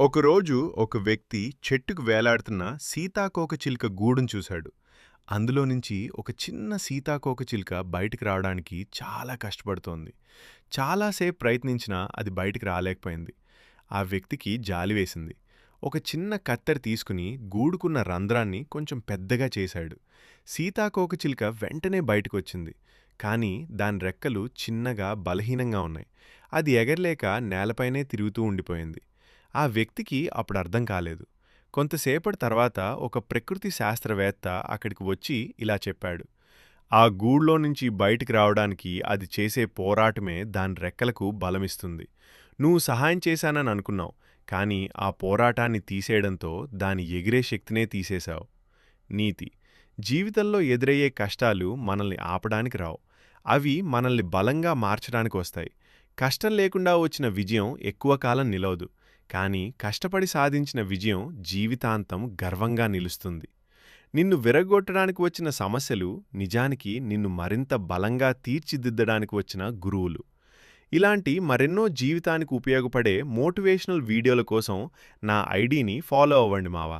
ఒకరోజు ఒక వ్యక్తి చెట్టుకు వేలాడుతున్న సీతాకోకచిలుక గూడును చూశాడు. అందులో నుంచి ఒక చిన్న సీతాకోకచిలుక బయటికి రావడానికి చాలా కష్టపడుతోంది. చాలాసేపు ప్రయత్నించినా అది బయటికి రాలేకపోయింది. ఆ వ్యక్తికి జాలి వేసింది. ఒక చిన్న కత్తెర తీసుకుని గూడుకున్న రంధ్రాన్ని కొంచెం పెద్దగా చేశాడు. సీతాకోకచిలుక వెంటనే బయటకొచ్చింది. కానీ దాని రెక్కలు చిన్నగా బలహీనంగా ఉన్నాయి. అది ఎగరలేక నేలపైనే తిరుగుతూ ఉండిపోయింది. ఆ వ్యక్తికి అప్పుడు అర్థం కాలేదు. కొంతసేపటి తర్వాత ఒక ప్రకృతి శాస్త్రవేత్త అక్కడికి వచ్చి ఇలా చెప్పాడు. ఆ గూడ్లో నుంచి బయటికి రావడానికి అది చేసే పోరాటమే దాని రెక్కలకు బలమిస్తుంది. నువ్వు సహాయం చేశానని అనుకున్నావు, కానీ ఆ పోరాటాన్ని తీసేయడంతో దాని ఎగిరే శక్తినే తీసేశావు. నీతి: జీవితంలో ఎదురయ్యే కష్టాలు మనల్ని ఆపడానికి రావు. అవి మనల్ని బలంగా మార్చడానికి వస్తాయి. కష్టం లేకుండా వచ్చిన విజయం ఎక్కువ కాలం నిలవదు. కానీ కష్టపడి సాధించిన విజయం జీవితాంతం గర్వంగా నిలుస్తుంది. నిన్ను విరగ్గొట్టడానికి వచ్చిన సమస్యలు నిజానికి నిన్ను మరింత బలంగా తీర్చిదిద్దడానికి వచ్చిన గురువులు. ఇలాంటి మరెన్నో జీవితానికి ఉపయోగపడే మోటివేషనల్ వీడియోల కోసం నా ఐడిని ఫాలో అవ్వండి మావా.